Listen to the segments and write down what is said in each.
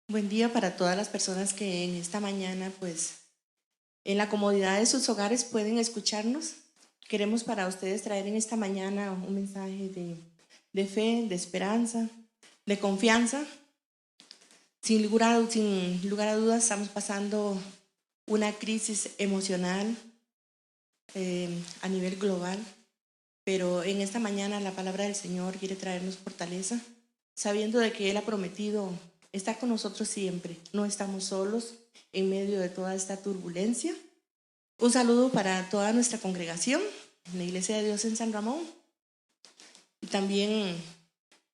Buen día para todas las personas que en esta mañana, en la comodidad de sus hogares pueden escucharnos. Queremos para ustedes traer en esta mañana un mensaje de fe, de esperanza, de confianza. Sin lugar a dudas, estamos pasando una crisis emocional a nivel global, pero en esta mañana la palabra del Señor quiere traernos fortaleza, sabiendo de que Él ha prometido estar con nosotros siempre. No estamos solos en medio de toda esta turbulencia. Un saludo para toda nuestra congregación en la Iglesia de Dios en San Ramón y también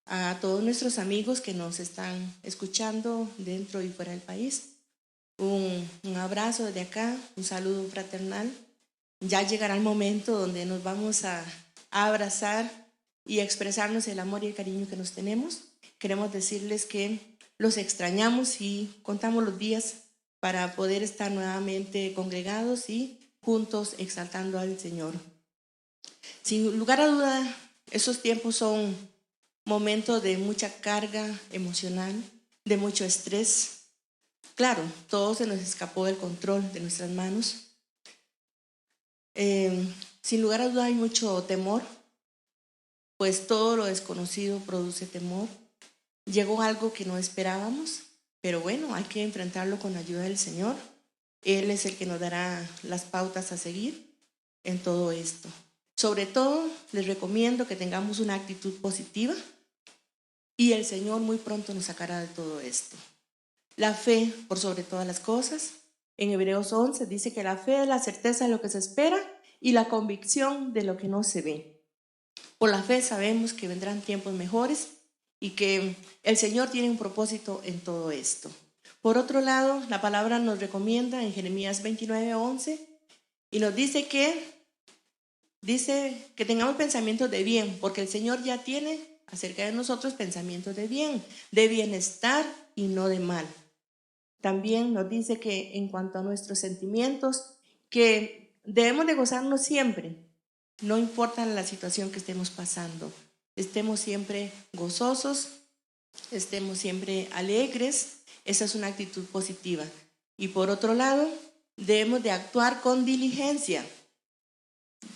a todos nuestros amigos que nos están escuchando dentro y fuera del país. Un abrazo desde acá, un saludo fraternal. Ya llegará el momento donde nos vamos a abrazar y a expresarnos el amor y el cariño que nos tenemos. Queremos decirles que los extrañamos y contamos los días para poder estar nuevamente congregados y juntos exaltando al Señor. Sin lugar a duda, esos tiempos son momentos de mucha carga emocional, de mucho estrés. Claro, todo se nos escapó del control de nuestras manos. Sin lugar a duda hay mucho temor, pues todo lo desconocido produce temor. Llegó algo que no esperábamos, pero bueno, hay que enfrentarlo con la ayuda del Señor. Él es el que nos dará las pautas a seguir en todo esto. Sobre todo, les recomiendo que tengamos una actitud positiva y el Señor muy pronto nos sacará de todo esto. La fe por sobre todas las cosas. En Hebreos 11 dice que la fe es la certeza de lo que se espera y la convicción de lo que no se ve. Por la fe sabemos que vendrán tiempos mejores y que el Señor tiene un propósito en todo esto. Por otro lado, la palabra nos recomienda en Jeremías 29:11 y nos dice que tengamos pensamientos de bien, porque el Señor ya tiene acerca de nosotros pensamientos de bien, de bienestar y no de mal. También nos dice que en cuanto a nuestros sentimientos, que debemos de gozarnos siempre, no importa la situación que estemos pasando. Estemos siempre gozosos, estemos siempre alegres. Esa es una actitud positiva. Y por otro lado, debemos de actuar con diligencia.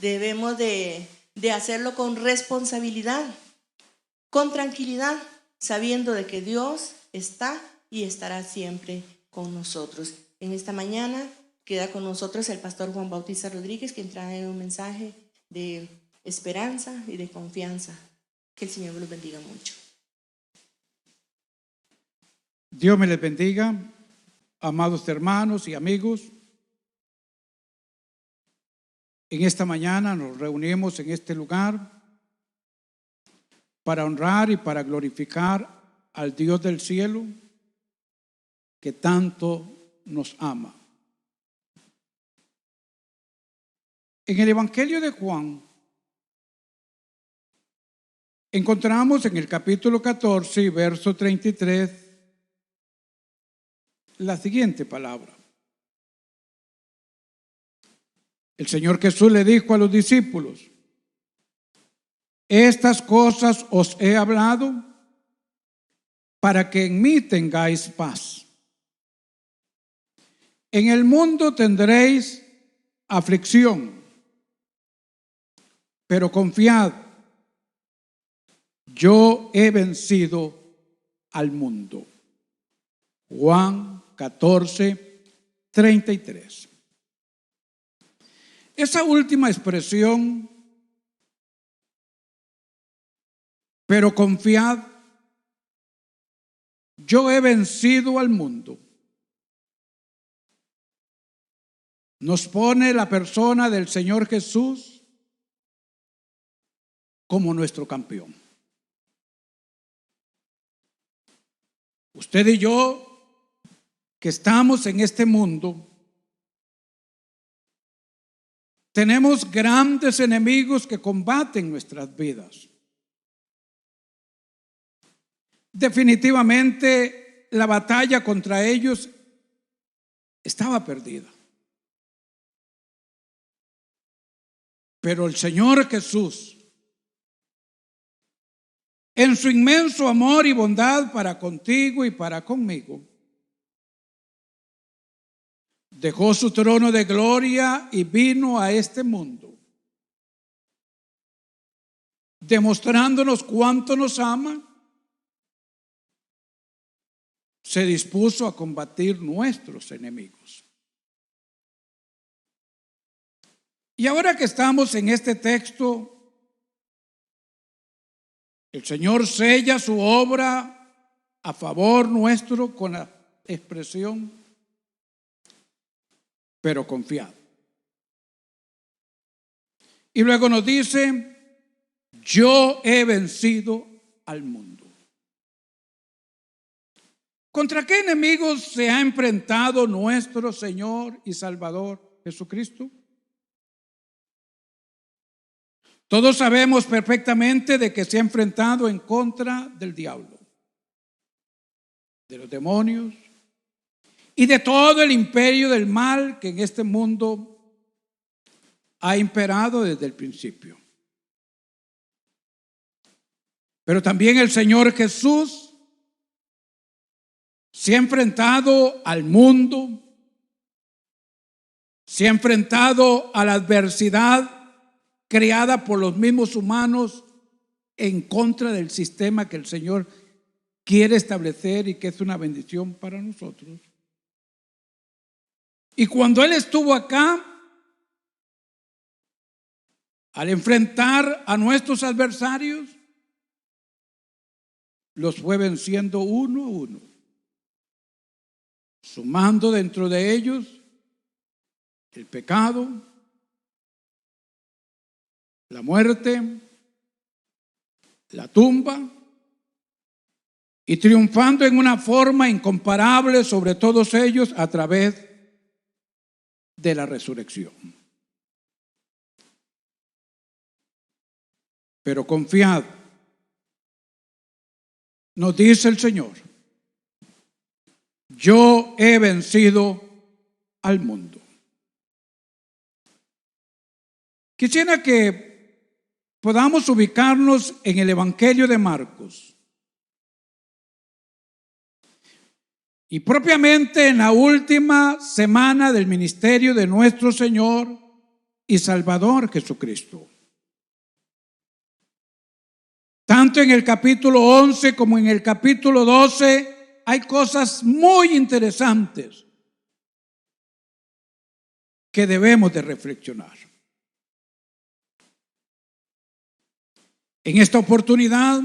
Debemos de hacerlo con responsabilidad, con tranquilidad, sabiendo de que Dios está y estará siempre con nosotros. En esta mañana queda con nosotros el pastor Juan Bautista Rodríguez, quien trae un mensaje de esperanza y de confianza. Que el Señor los bendiga mucho. Dios me les bendiga, amados hermanos y amigos. En esta mañana nos reunimos en este lugar para honrar y para glorificar al Dios del cielo que tanto nos ama. En el Evangelio de Juan encontramos en el capítulo 14 y verso 33 la siguiente palabra. El Señor Jesús le dijo a los discípulos: estas cosas os he hablado para que en mí tengáis paz. En el mundo tendréis aflicción, pero confiad, yo he vencido al mundo. Juan 14, 33. Esa última expresión, pero confiad, yo he vencido al mundo, nos pone la persona del Señor Jesús como nuestro campeón. Usted y yo, que estamos en este mundo, tenemos grandes enemigos que combaten nuestras vidas. Definitivamente la batalla contra ellos estaba perdida. Pero el Señor Jesús, en su inmenso amor y bondad para contigo y para conmigo, dejó su trono de gloria y vino a este mundo, demostrándonos cuánto nos ama. Se dispuso a combatir nuestros enemigos. Y ahora que estamos en este texto, el Señor sella su obra a favor nuestro con la expresión, pero confiado. Y luego nos dice, yo he vencido al mundo. ¿Contra qué enemigos se ha enfrentado nuestro Señor y Salvador Jesucristo? Todos sabemos perfectamente de que se ha enfrentado en contra del diablo, de los demonios y de todo el imperio del mal que en este mundo ha imperado desde el principio. Pero también el Señor Jesús se ha enfrentado al mundo, se ha enfrentado a la adversidad creada por los mismos humanos en contra del sistema que el Señor quiere establecer y que es una bendición para nosotros. Y cuando Él estuvo acá, al enfrentar a nuestros adversarios, los fue venciendo uno a uno, sumando dentro de ellos el pecado, la muerte, la tumba, y triunfando en una forma incomparable sobre todos ellos a través de la resurrección. Pero confiad, nos dice el Señor, yo he vencido al mundo. Quisiera que podamos ubicarnos en el Evangelio de Marcos y propiamente en la última semana del ministerio de nuestro Señor y Salvador Jesucristo. Tanto en el capítulo 11 como en el capítulo 12 hay cosas muy interesantes que debemos de reflexionar. En esta oportunidad,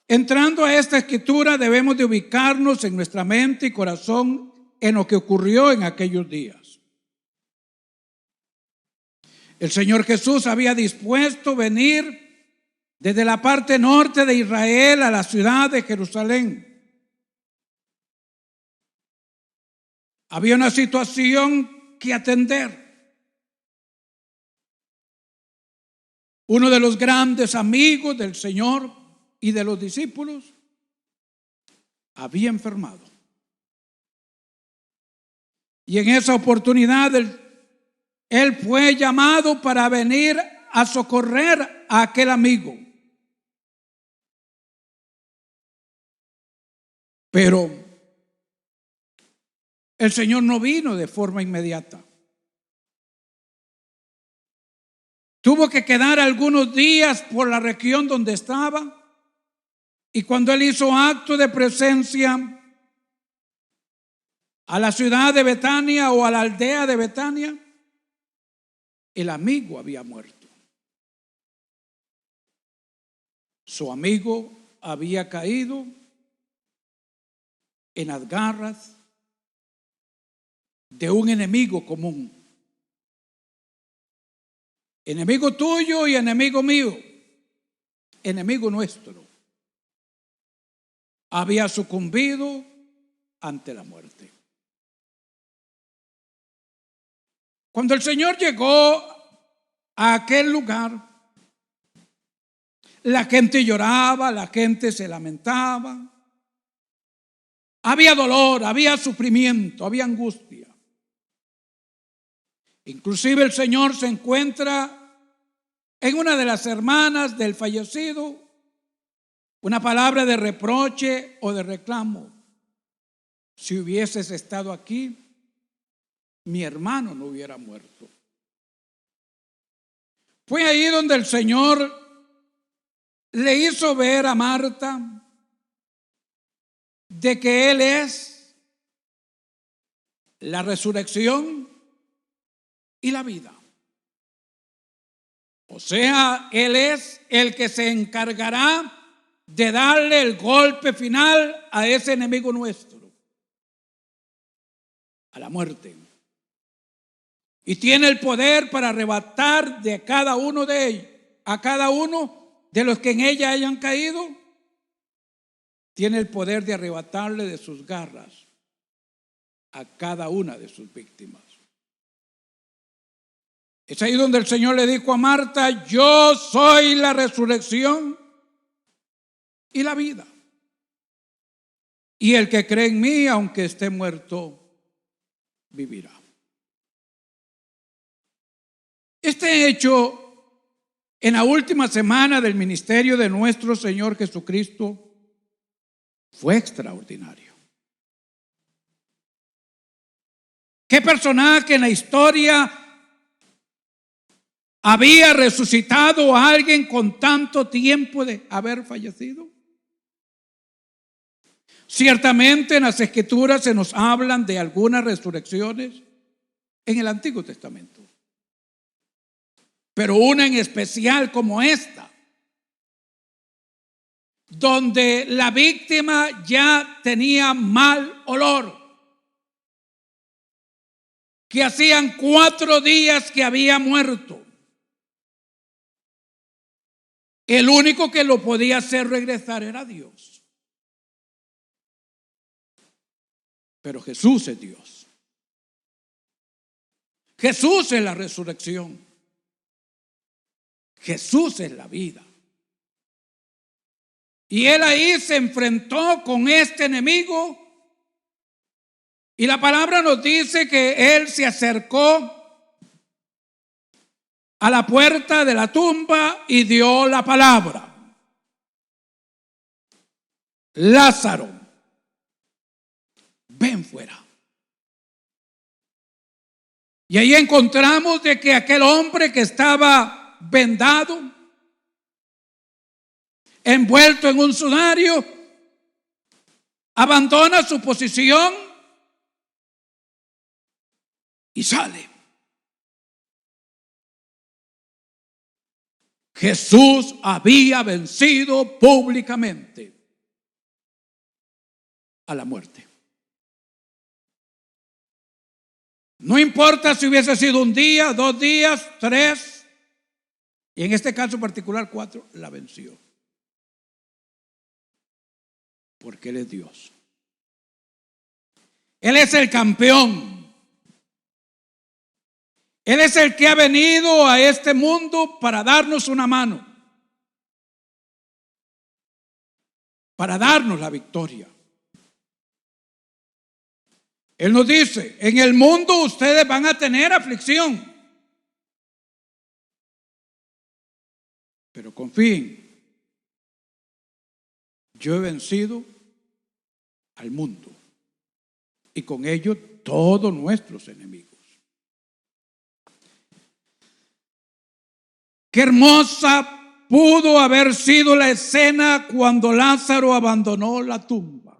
entrando a esta escritura, debemos de ubicarnos en nuestra mente y corazón en lo que ocurrió en aquellos días. El Señor Jesús había dispuesto venir desde la parte norte de Israel a la ciudad de Jerusalén. Había una situación que atender. Uno de los grandes amigos del Señor y de los discípulos había enfermado. Y en esa oportunidad él fue llamado para venir a socorrer a aquel amigo. Pero el Señor no vino de forma inmediata. Tuvo que quedar algunos días por la región donde estaba, y cuando él hizo acto de presencia a la ciudad de Betania o a la aldea de Betania, el amigo había muerto. Su amigo había caído en las garras de un enemigo común. Enemigo tuyo y enemigo mío, enemigo nuestro. Había sucumbido ante la muerte. Cuando el Señor llegó a aquel lugar, la gente lloraba, la gente se lamentaba. Había dolor, había sufrimiento, había angustia. Inclusive el Señor se encuentra en una de las hermanas del fallecido, una palabra de reproche o de reclamo. Si hubieses estado aquí, mi hermano no hubiera muerto. Fue ahí donde el Señor le hizo ver a Marta de que Él es la resurrección y la vida. O sea, Él es el que se encargará de darle el golpe final a ese enemigo nuestro, a la muerte. Y tiene el poder para arrebatar de cada uno de ellos, a cada uno de los que en ella hayan caído, tiene el poder de arrebatarle de sus garras a cada una de sus víctimas. Es ahí donde el Señor le dijo a Marta: yo soy la resurrección y la vida. Y el que cree en mí, aunque esté muerto, vivirá. Este hecho, en la última semana del ministerio de nuestro Señor Jesucristo, fue extraordinario. ¿Qué personaje en la historia había resucitado a alguien con tanto tiempo de haber fallecido? Ciertamente en las Escrituras se nos hablan de algunas resurrecciones en el Antiguo Testamento, pero una en especial como esta, donde la víctima ya tenía mal olor, que hacían 4 días que había muerto. El único que lo podía hacer regresar era Dios. Pero Jesús es Dios. Jesús es la resurrección. Jesús es la vida. Y Él ahí se enfrentó con este enemigo. Y la palabra nos dice que Él se acercó a la puerta de la tumba y dio la palabra: Lázaro, ven fuera. Y ahí encontramos de que aquel hombre que estaba vendado, envuelto en un sudario, abandona su posición y sale. Jesús había vencido públicamente a la muerte. No importa si hubiese sido 1 día, 2 días, 3, y en este caso particular 4, la venció. Porque Él es Dios. Él es el campeón. Él es el que ha venido a este mundo para darnos una mano, para darnos la victoria. Él nos dice: en el mundo ustedes van a tener aflicción, pero confíen, yo he vencido al mundo y con ello todos nuestros enemigos. Qué hermosa pudo haber sido la escena cuando Lázaro abandonó la tumba.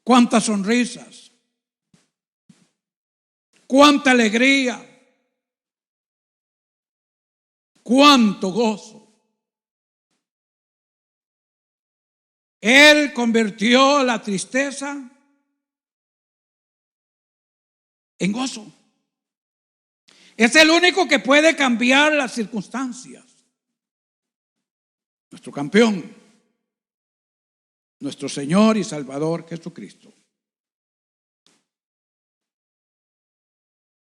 Cuántas sonrisas, cuánta alegría, cuánto gozo. Él convirtió la tristeza en gozo. Es el único que puede cambiar las circunstancias. Nuestro campeón, nuestro Señor y Salvador Jesucristo.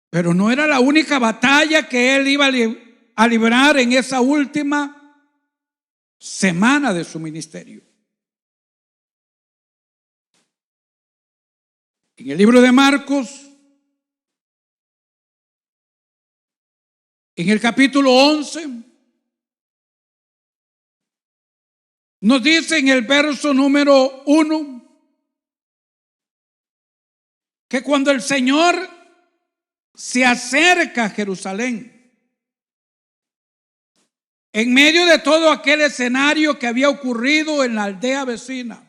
Pero no era la única batalla que Él iba a librar en esa última semana de su ministerio. En el libro de Marcos, en el capítulo 11, nos dice en el verso número 1: que cuando el Señor se acerca a Jerusalén, en medio de todo aquel escenario que había ocurrido en la aldea vecina,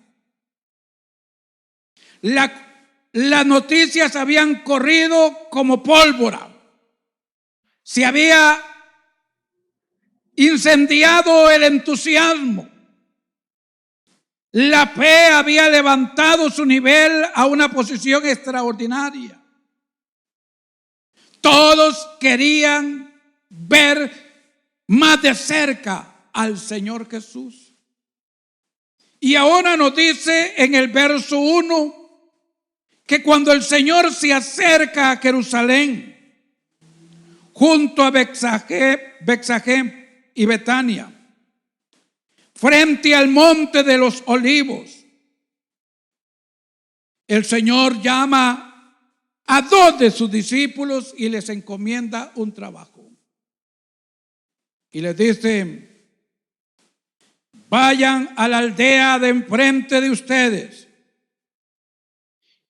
las noticias habían corrido como pólvora. Se había incendiado el entusiasmo. La fe había levantado su nivel a una posición extraordinaria. Todos querían ver más de cerca al Señor Jesús. Y ahora nos dice en el verso 1 que cuando el Señor se acerca a Jerusalén, junto a Betsagé y Betania, frente al monte de los olivos, el Señor llama a 2 de sus discípulos y les encomienda un trabajo. Y les dice: vayan a la aldea de enfrente de ustedes,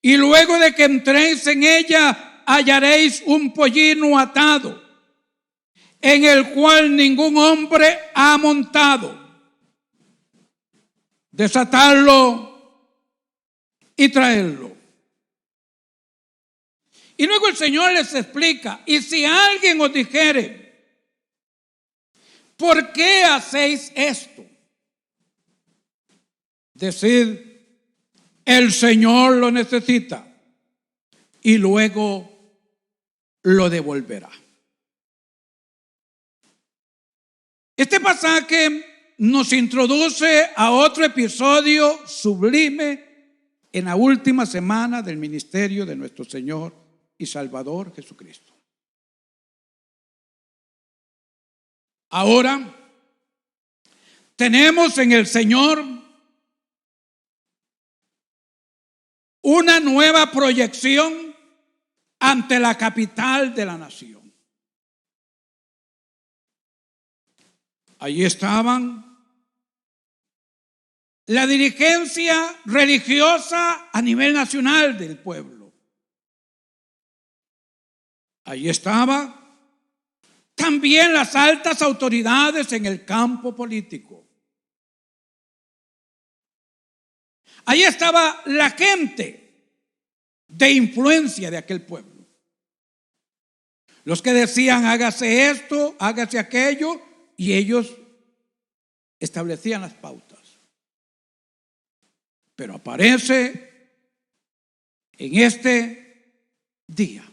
y luego de que entréis en ella, hallaréis un pollino atado, en el cual ningún hombre ha montado. Desatarlo y traerlo. Y luego el Señor les explica: y si alguien os dijere, ¿por qué hacéis esto? Decid: el Señor lo necesita, y luego lo devolverá. Este pasaje nos introduce a otro episodio sublime en la última semana del ministerio de nuestro Señor y Salvador Jesucristo. Ahora tenemos en el Señor una nueva proyección ante la capital de la nación. Allí estaban la dirigencia religiosa a nivel nacional del pueblo. Allí estaba también las altas autoridades en el campo político. Allí estaba la gente de influencia de aquel pueblo. Los que decían: hágase esto, hágase aquello, y ellos establecían las pautas. Pero aparece en este día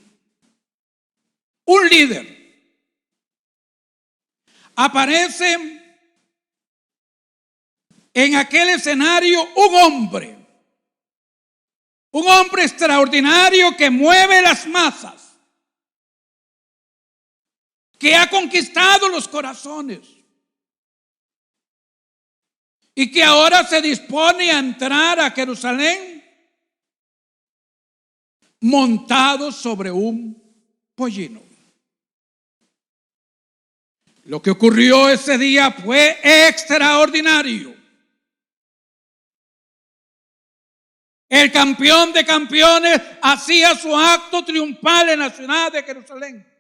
un líder. Aparece en aquel escenario un hombre extraordinario que mueve las masas, que ha conquistado los corazones y que ahora se dispone a entrar a Jerusalén montado sobre un pollino. Lo que ocurrió ese día fue extraordinario. El campeón de campeones hacía su acto triunfal en la ciudad de Jerusalén.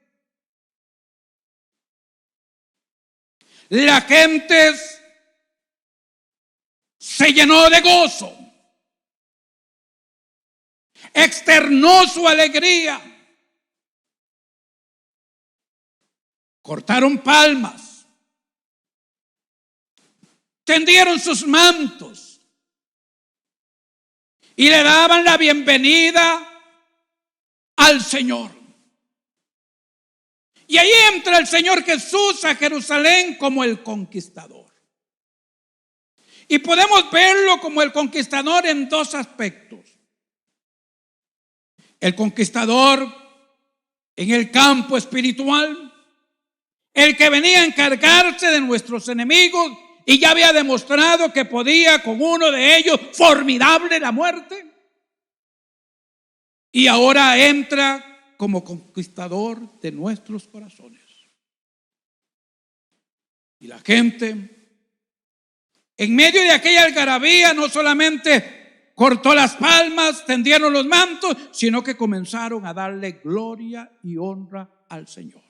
La gente se llenó de gozo, externó su alegría, cortaron palmas, tendieron sus mantos y le daban la bienvenida al Señor. Y ahí entra el Señor Jesús a Jerusalén como el conquistador. Y podemos verlo como el conquistador en 2 aspectos. El conquistador en el campo espiritual, el que venía a encargarse de nuestros enemigos y ya había demostrado que podía con uno de ellos, formidable, la muerte. Y ahora entra como conquistador de nuestros corazones. Y la gente, en medio de aquella algarabía, no solamente cortó las palmas, tendieron los mantos, sino que comenzaron a darle gloria y honra al Señor.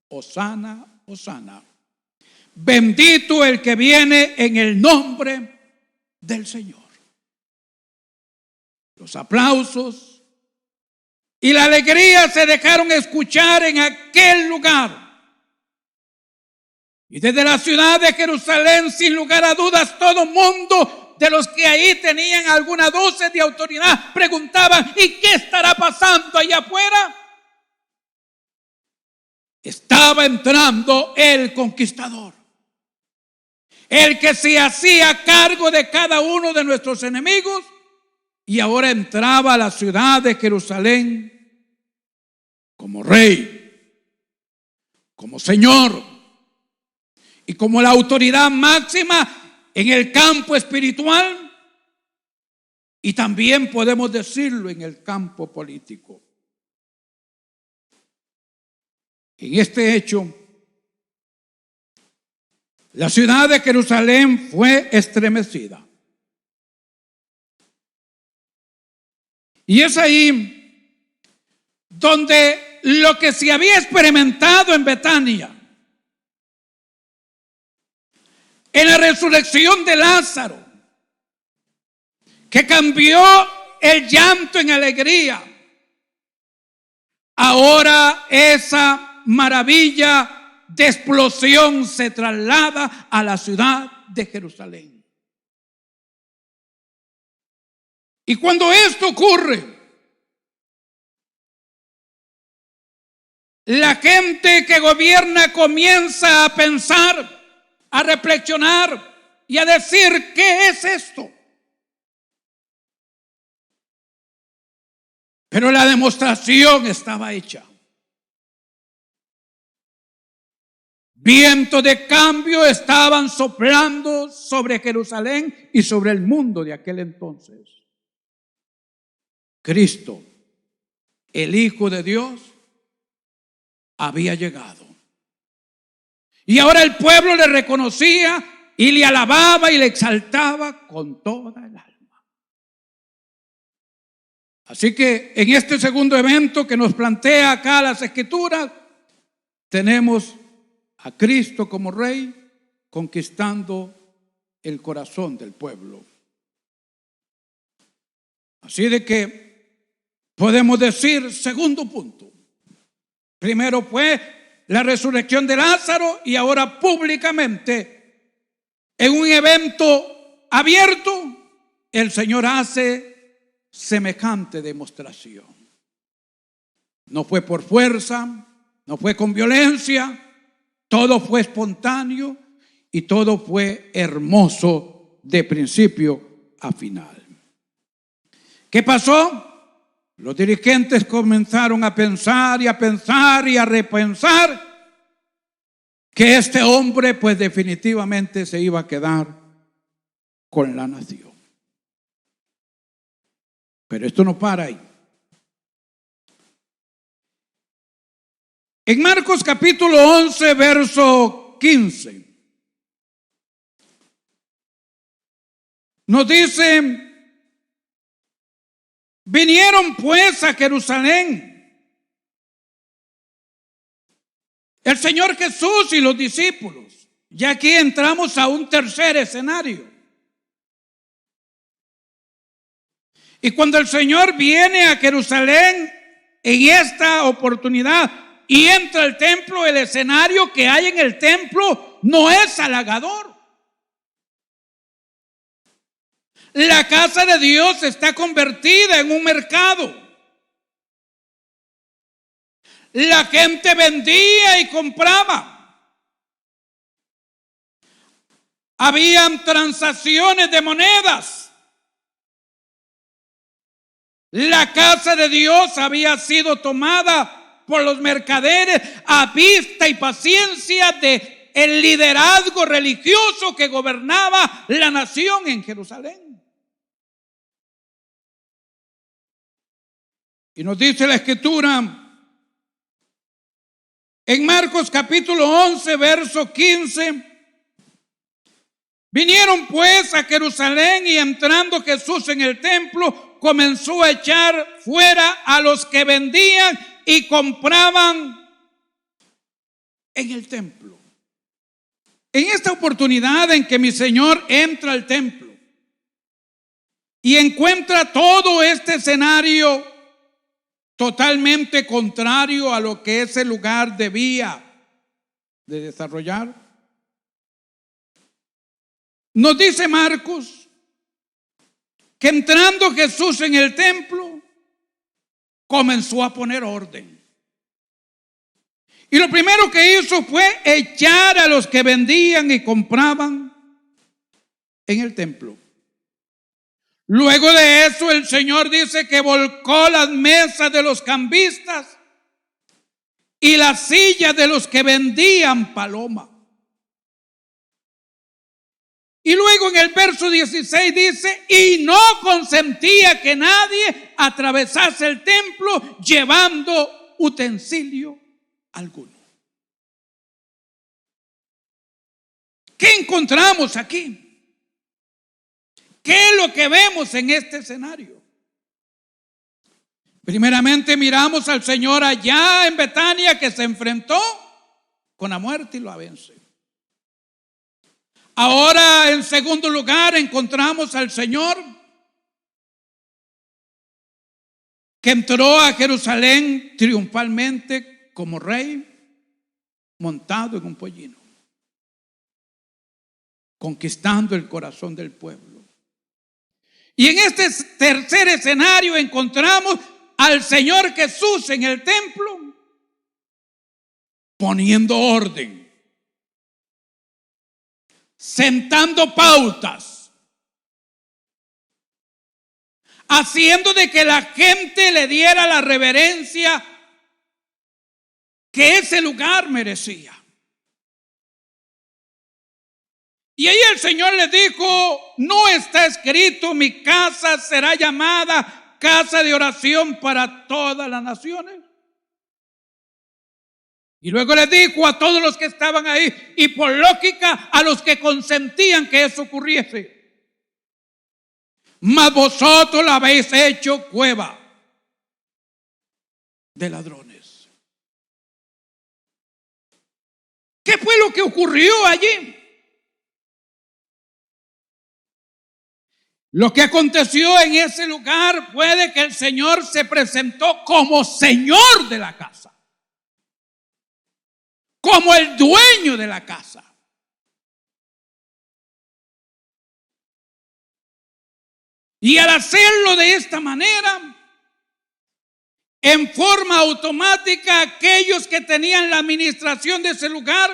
Hosana, hosana. Bendito el que viene en el nombre del Señor. Los aplausos y la alegría se dejaron escuchar en aquel lugar. Y desde la ciudad de Jerusalén, sin lugar a dudas, todo mundo de los que ahí tenían alguna dosis de autoridad preguntaban: ¿y qué estará pasando allá afuera? Estaba entrando el conquistador, el que se hacía cargo de cada uno de nuestros enemigos, y ahora entraba a la ciudad de Jerusalén como rey, como señor y como la autoridad máxima en el campo espiritual, y también podemos decirlo en el campo político. En este hecho, la ciudad de Jerusalén fue estremecida. Y es ahí donde lo que se había experimentado en Betania, en la resurrección de Lázaro, que cambió el llanto en alegría, ahora esa maravilla de explosión se traslada a la ciudad de Jerusalén. Y cuando esto ocurre, la gente que gobierna comienza a pensar, a reflexionar y a decir: ¿qué es esto? Pero la demostración estaba hecha. Vientos de cambio estaban soplando sobre Jerusalén y sobre el mundo de aquel entonces. Cristo, el Hijo de Dios, había llegado. Y ahora el pueblo le reconocía y le alababa y le exaltaba con toda el alma. Así que en este segundo evento que nos plantea acá las Escrituras, tenemos a Cristo como Rey conquistando el corazón del pueblo. Así de que podemos decir, segundo punto, primero fue la resurrección de Lázaro, y ahora públicamente, en un evento abierto, el Señor hace semejante demostración. No fue por fuerza, no fue con violencia, todo fue espontáneo y todo fue hermoso de principio a final. ¿Qué pasó? Los dirigentes comenzaron a pensar y a pensar y a repensar que este hombre pues definitivamente se iba a quedar con la nación. Pero esto no para ahí. En Marcos capítulo 11, verso 15, nos dice: vinieron pues a Jerusalén el Señor Jesús y los discípulos. Y aquí entramos a un tercer escenario. Y cuando el Señor viene a Jerusalén en esta oportunidad y entra al templo, el escenario que hay en el templo no es halagador. La casa de Dios está convertida en un mercado. La gente vendía y compraba. Habían transacciones de monedas. La casa de Dios había sido tomada por los mercaderes a vista y paciencia de el liderazgo religioso que gobernaba la nación en Jerusalén. Y nos dice la Escritura en Marcos capítulo 11, verso 15: Vinieron pues a Jerusalén y entrando Jesús en el templo, comenzó a echar fuera a los que vendían y compraban en el templo. En esta oportunidad en que mi Señor entra al templo y encuentra todo este escenario totalmente contrario a lo que ese lugar debía de desarrollar, nos dice Marcos que entrando Jesús en el templo comenzó a poner orden. Y lo primero que hizo fue echar a los que vendían y compraban en el templo. Luego de eso el Señor dice que volcó las mesas de los cambistas y las sillas de los que vendían paloma. Y luego en el verso 16 dice, y no consentía que nadie atravesase el templo llevando utensilio alguno. ¿Qué encontramos aquí? ¿Qué es lo que vemos en este escenario? Primeramente miramos al Señor allá en Betania, que se enfrentó con la muerte y lo vence. Ahora, en segundo lugar, encontramos al Señor que entró a Jerusalén triunfalmente como rey, montado en un pollino, conquistando el corazón del pueblo. Y en este tercer escenario encontramos al Señor Jesús en el templo poniendo orden, sentando pautas, haciendo de que la gente le diera la reverencia que ese lugar merecía. Y ahí el Señor les dijo, no está escrito, mi casa será llamada casa de oración para todas las naciones. Y luego les dijo a todos los que estaban ahí, y por lógica a los que consentían que eso ocurriese, mas vosotros la habéis hecho cueva de ladrones. ¿Qué fue lo que ocurrió allí? Lo que aconteció en ese lugar fue de que el Señor se presentó como Señor de la casa, como el dueño de la casa. Y al hacerlo de esta manera, en forma automática, aquellos que tenían la administración de ese lugar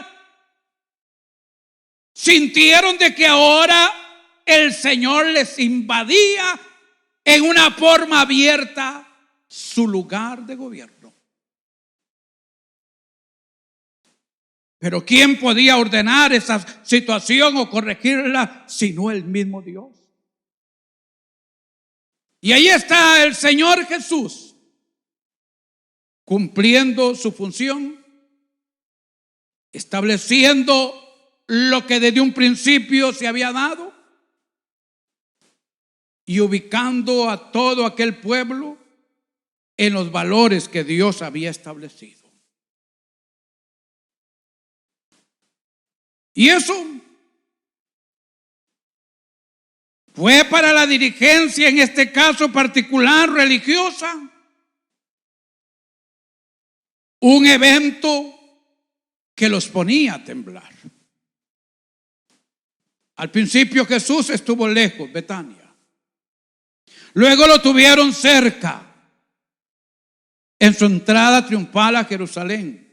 sintieron de que ahora el Señor les invadía en una forma abierta su lugar de gobierno. Pero ¿quién podía ordenar esa situación o corregirla sino el mismo Dios? Y ahí está el Señor Jesús cumpliendo su función, estableciendo lo que desde un principio se había dado y ubicando a todo aquel pueblo en los valores que Dios había establecido. Y eso fue para la dirigencia, en este caso particular religiosa, un evento que los ponía a temblar. Al principio Jesús estuvo lejos, Betania. Luego lo tuvieron cerca, en su entrada triunfal a Jerusalén.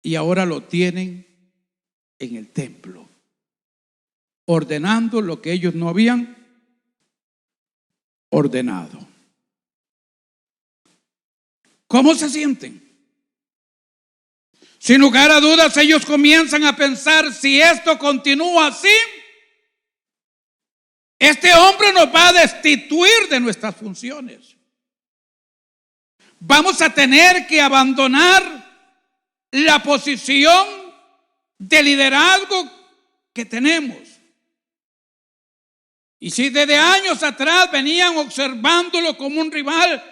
Y ahora lo tienen en el templo, ordenando lo que ellos no habían ordenado. ¿Cómo se sienten? Sin lugar a dudas, ellos comienzan a pensar, si esto continúa así, este hombre nos va a destituir de nuestras funciones. Vamos a tener que abandonar la posición de liderazgo que tenemos. Y si desde años atrás venían observándolo como un rival,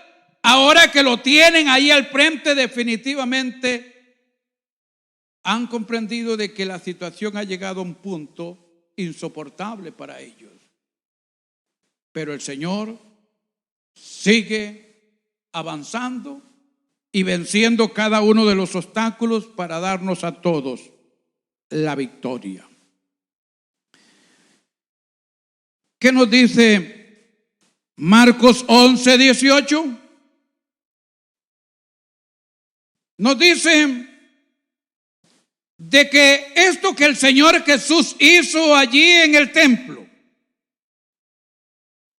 ahora que lo tienen ahí al frente, definitivamente han comprendido de que la situación ha llegado a un punto insoportable para ellos. Pero el Señor sigue avanzando y venciendo cada uno de los obstáculos para darnos a todos la victoria. ¿Qué nos dice Marcos 11:18? Nos dice de que esto que el Señor Jesús hizo allí en el templo,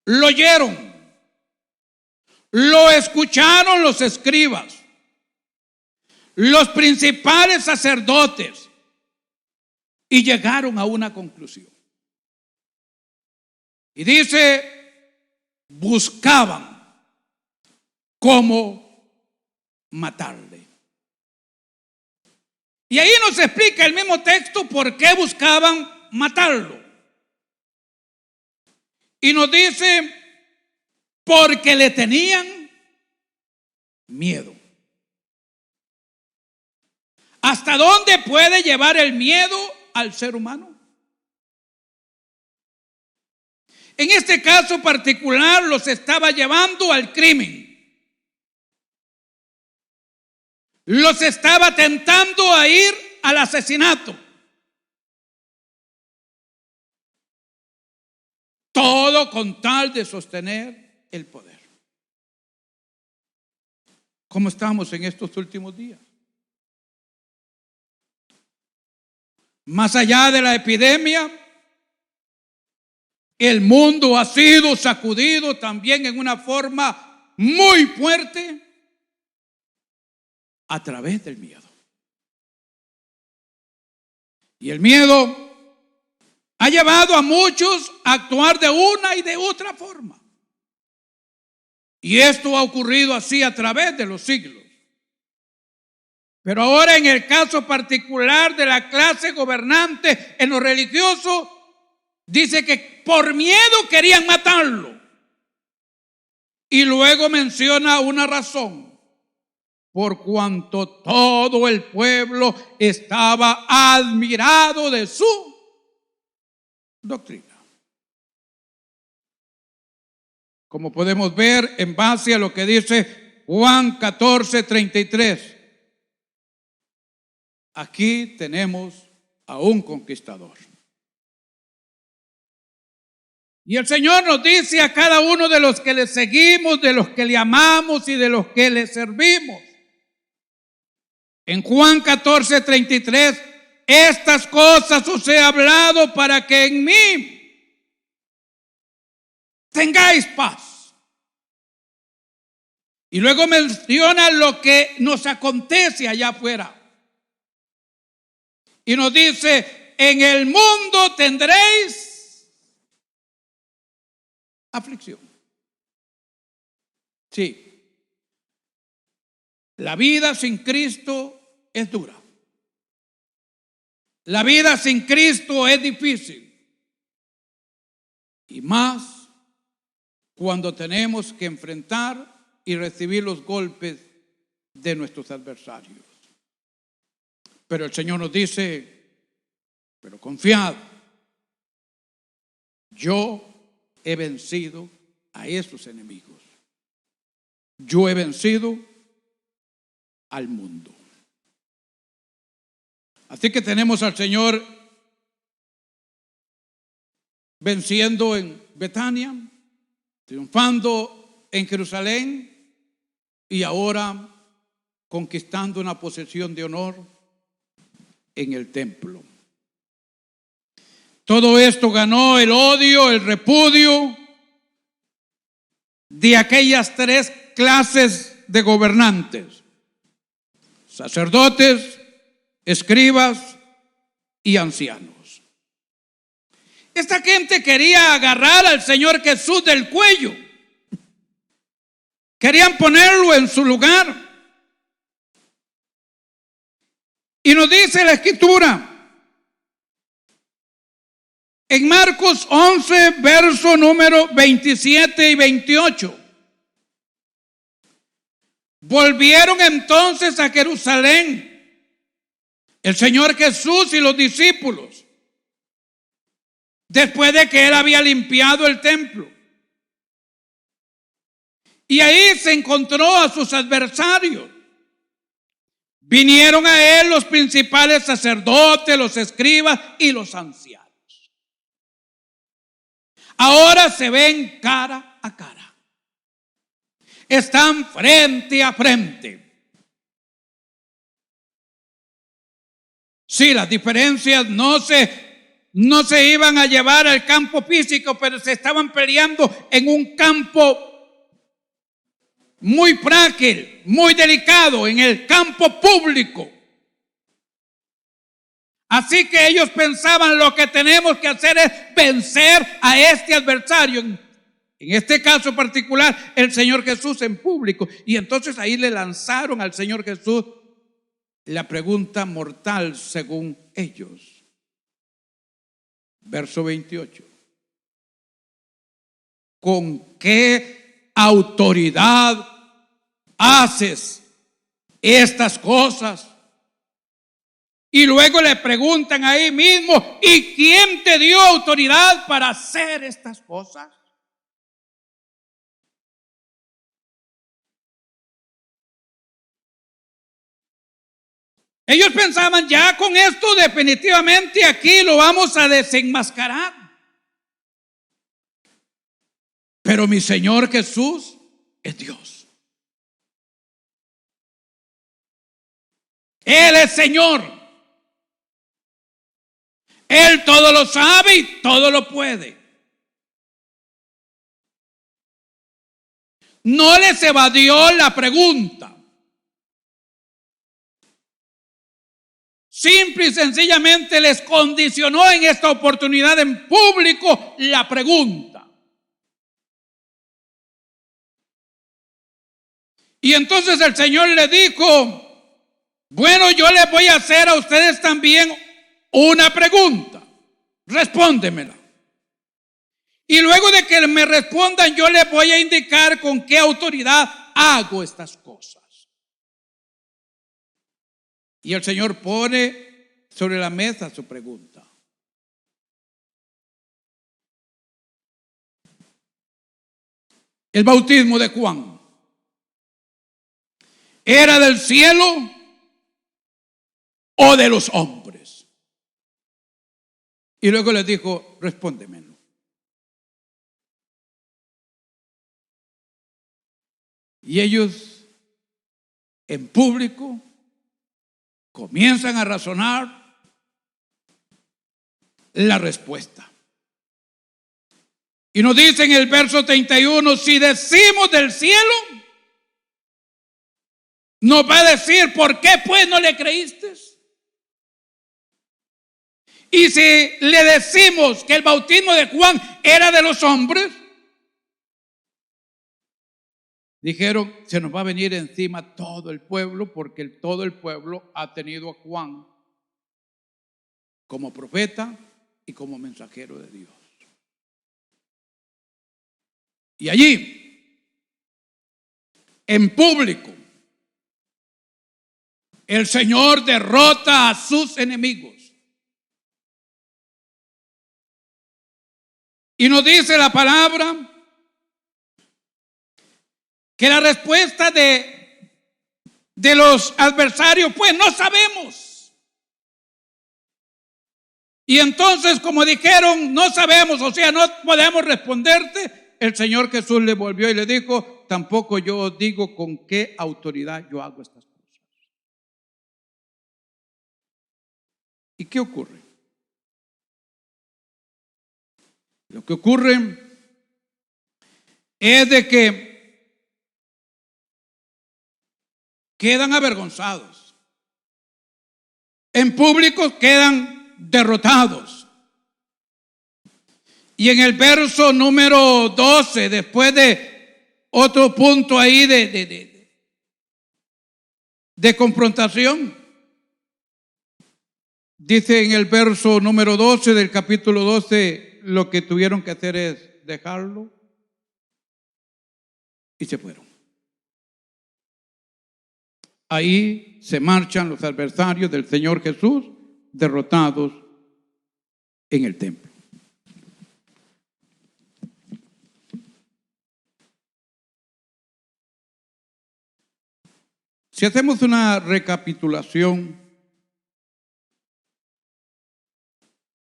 lo oyeron, lo escucharon los escribas, los principales sacerdotes, y llegaron a una conclusión. Y dice, buscaban cómo matarle. Y ahí nos explica el mismo texto por qué buscaban matarlo. Y nos dice, porque le tenían miedo. ¿Hasta dónde puede llevar el miedo al ser humano? En este caso particular los estaba llevando al crimen. Los estaba tentando a ir al asesinato. Todo con tal de sostener el poder. ¿Cómo estamos en estos últimos días? Más allá de la epidemia, el mundo ha sido sacudido también en una forma muy fuerte a través del miedo. Y el miedo ha llevado a muchos a actuar de una y de otra forma. Y esto ha ocurrido así a través de los siglos. Pero ahora en el caso particular de la clase gobernante en lo religioso, dice que por miedo querían matarlo. Y luego menciona una razón. Por cuanto todo el pueblo estaba admirado de su doctrina. Como podemos ver en base a lo que dice Juan 14:33. Aquí tenemos a un conquistador. Y el Señor nos dice a cada uno de los que le seguimos, de los que le amamos y de los que le servimos. En Juan 14:33, estas cosas os he hablado para que en mí tengáis paz. Y luego menciona lo que nos acontece allá afuera. Y nos dice, en el mundo tendréis aflicción. Sí. La vida sin Cristo es dura. La vida sin Cristo es difícil. Y más cuando tenemos que enfrentar y recibir los golpes de nuestros adversarios. Pero el Señor nos dice, pero confiad, yo he vencido a esos enemigos. Yo he vencido al mundo. Así que tenemos al Señor venciendo en Betania, triunfando en Jerusalén y ahora conquistando una posesión de honor en el templo. Todo esto ganó el odio, el repudio de aquellas tres clases de gobernantes: sacerdotes, escribas y ancianos. Esta gente quería agarrar al Señor Jesús del cuello. Querían ponerlo en su lugar. Y nos dice la Escritura En Marcos 11, verso número 27 y 28. Volvieron entonces a Jerusalén el Señor Jesús y los discípulos, después de que Él había limpiado el templo. Y ahí se encontró a sus adversarios. Vinieron a Él los principales sacerdotes, los escribas y los ancianos. Ahora se ven cara a cara. Están frente a frente. Sí, las diferencias no se iban a llevar al campo físico, pero se estaban peleando en un campo muy frágil, muy delicado, en el campo público. Así que ellos pensaban: lo que tenemos que hacer es vencer a este adversario, en este caso particular el Señor Jesús, en público. Y entonces ahí le lanzaron al Señor Jesús la pregunta mortal según ellos. Verso 28. ¿Con qué autoridad haces estas cosas? Y luego le preguntan ahí mismo: ¿y quién te dio autoridad para hacer estas cosas? Ellos pensaban: ya con esto definitivamente aquí lo vamos a desenmascarar. Pero mi Señor Jesús es Dios. Él es Señor. Él todo lo sabe y todo lo puede. No les evadió la pregunta. Simple y sencillamente les condicionó en esta oportunidad en público la pregunta. Y entonces el Señor le dijo: bueno, yo les voy a hacer a ustedes también una pregunta. Respóndemela. Y luego de que me respondan, yo les voy a indicar con qué autoridad hago estas cosas. Y el Señor pone sobre la mesa su pregunta. El bautismo de Juan, ¿era del cielo o de los hombres? Y luego les dijo: respóndemelo. Y ellos en público comienzan a razonar la respuesta. Y nos dice en el verso 31: si decimos del cielo, nos va a decir: ¿por qué pues no le creíste? Y si le decimos que el bautismo de Juan era de los hombres, dijeron: se nos va a venir encima todo el pueblo, porque todo el pueblo ha tenido a Juan como profeta y como mensajero de Dios. Y allí, en público, el Señor derrota a sus enemigos. Y nos dice la palabra que la respuesta de los adversarios fue: no sabemos. Y entonces, como dijeron: no sabemos, o sea, no podemos responderte, el Señor Jesús le volvió y le dijo: tampoco yo os digo con qué autoridad yo hago estas cosas. ¿Y qué ocurre? Lo que ocurre es de que quedan avergonzados. En público quedan derrotados. Y en el verso número 12, después de otro punto ahí de confrontación, Dice en el verso número 12 del capítulo 12, lo que tuvieron que hacer es dejarlo y se fueron. Ahí se marchan los adversarios del Señor Jesús, derrotados en el templo. Si hacemos una recapitulación,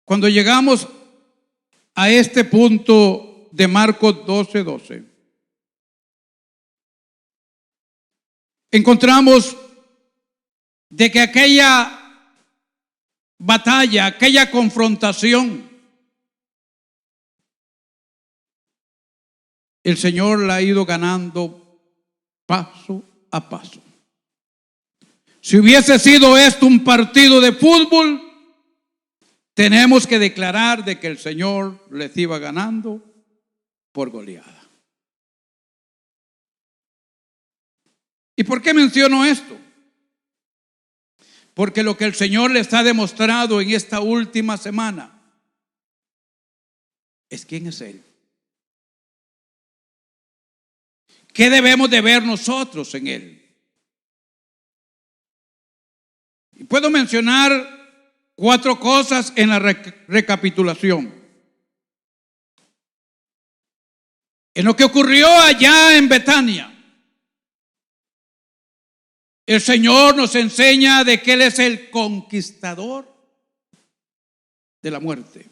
cuando llegamos a este punto de Marcos 12:12, encontramos de que aquella batalla, aquella confrontación, el Señor la ha ido ganando paso a paso. Si hubiese sido esto un partido de fútbol, tenemos que declarar de que el Señor les iba ganando por goleada. ¿Y por qué menciono esto? Porque lo que el Señor les ha demostrado en esta última semana es quién es Él. ¿Qué debemos de ver nosotros en Él? Y puedo mencionar 4 cosas en la recapitulación. En lo que ocurrió allá en Betania, el Señor nos enseña de que Él es el conquistador de la muerte.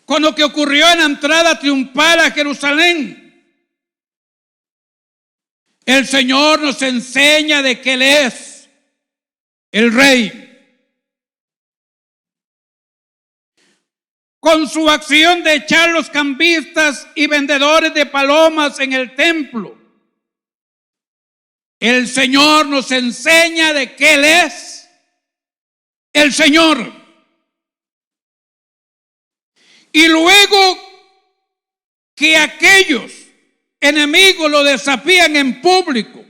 Con lo que ocurrió en la entrada triunfal a Jerusalén, el Señor nos enseña de que Él es el Rey. Con su acción de echar los cambistas y vendedores de palomas en el templo, el Señor nos enseña de que Él es el Señor. Y luego que aquellos enemigos lo desafían en público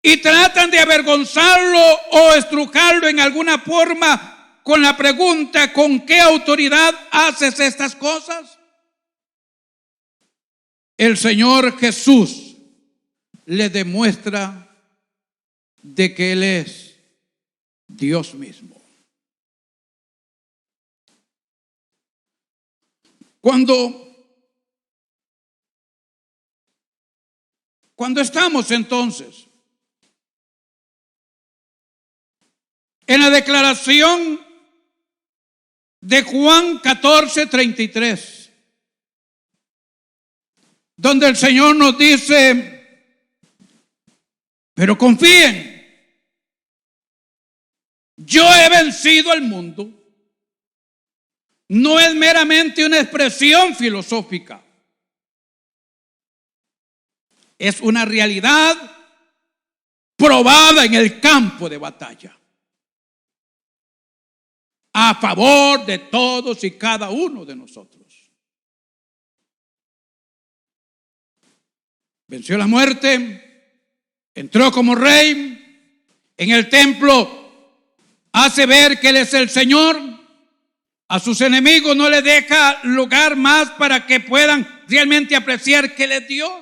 y tratan de avergonzarlo o estrujarlo en alguna forma con la pregunta: ¿con qué autoridad haces estas cosas? El Señor Jesús le demuestra de que Él es Dios mismo. Cuando estamos entonces en la declaración de Juan 14:33, donde el Señor nos dice: pero confíen, yo he vencido al mundo, no es meramente una expresión filosófica. Es una realidad probada en el campo de batalla, a favor de todos y cada uno de nosotros. Venció la muerte, entró como rey, en el templo hace ver que Él es el Señor, a sus enemigos no les deja lugar más para que puedan realmente apreciar que Él es Dios.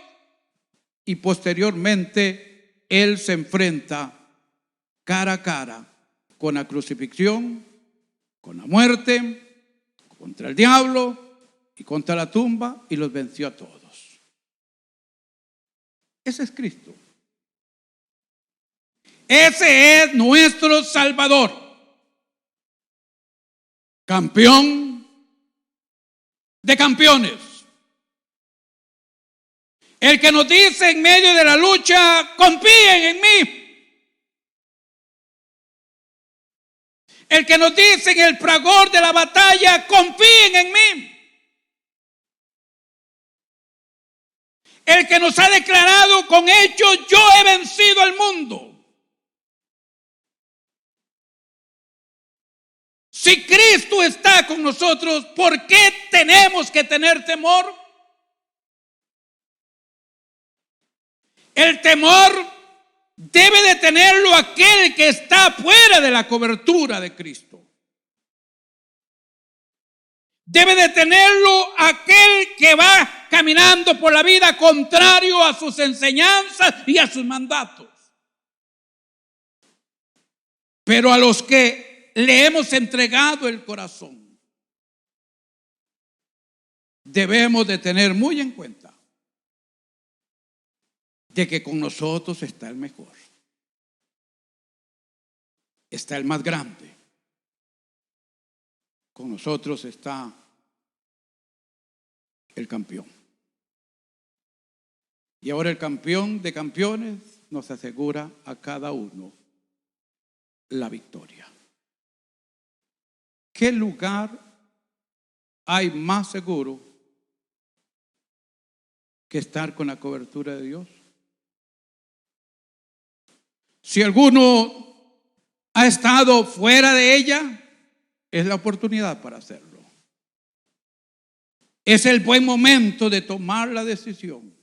Y posteriormente Él se enfrenta cara a cara con la crucifixión, con la muerte, contra el diablo y contra la tumba, y los venció a todos. Ese es Cristo. Ese es nuestro Salvador, campeón de campeones. El que nos dice en medio de la lucha: confíen en mí. El que nos dice en el fragor de la batalla: confíen en mí. El que nos ha declarado con hechos: yo he vencido al mundo. Si Cristo está con nosotros, ¿por qué tenemos que tener temor? El temor Debe de tenerlo aquel que está fuera de la cobertura de Cristo. Debe de tenerlo aquel que va caminando por la vida contrario a sus enseñanzas y a sus mandatos. Pero a los que le hemos entregado el corazón, debemos de tener muy en cuenta de que con nosotros está el mejor, está el más grande. Con nosotros está el campeón. Y ahora el campeón de campeones nos asegura a cada uno la victoria. ¿Qué lugar hay más seguro que estar con la cobertura de Dios? Si alguno ha estado fuera de ella, es la oportunidad para hacerlo. Es el buen momento de tomar la decisión.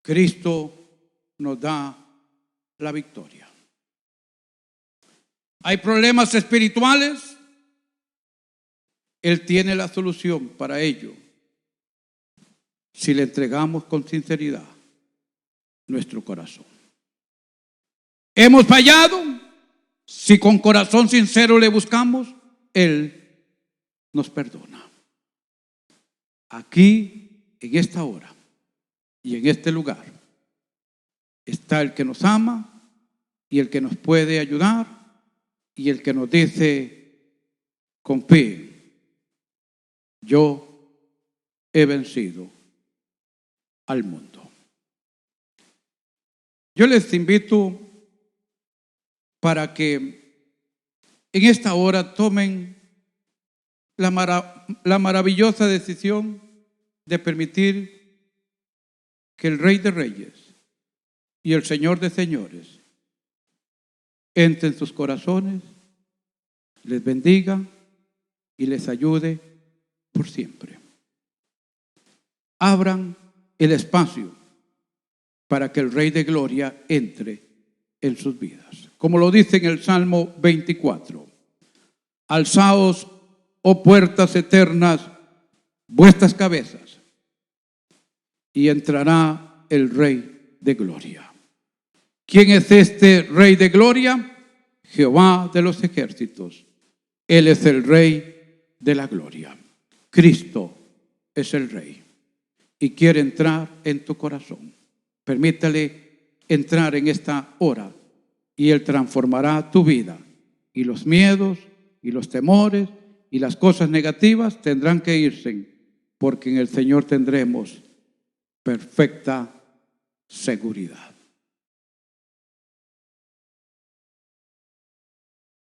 Cristo nos da la victoria. Hay problemas espirituales, Él tiene la solución para ello si le entregamos con sinceridad nuestro corazón. Hemos fallado. Si con corazón sincero le buscamos, Él nos perdona. Aquí, en esta hora y en este lugar, está el que nos ama y el que nos puede ayudar y el que nos dice: confíen, yo he vencido al mundo. Yo les invito para que en esta hora tomen la maravillosa decisión de permitir que el Rey de Reyes y el Señor de Señores entre en sus corazones, les bendiga y les ayude por siempre. Abran el espacio para que el Rey de Gloria entre en sus vidas. Como lo dice en el Salmo 24: alzaos, oh puertas eternas, vuestras cabezas, y entrará el Rey de Gloria. ¿Quién es este Rey de Gloria? Jehová de los ejércitos. Él es el Rey de la Gloria. Cristo es el Rey y quiere entrar en tu corazón. Permítale entrar en esta hora y Él transformará tu vida, y los miedos y los temores y las cosas negativas tendrán que irse, porque en el Señor tendremos perfecta seguridad.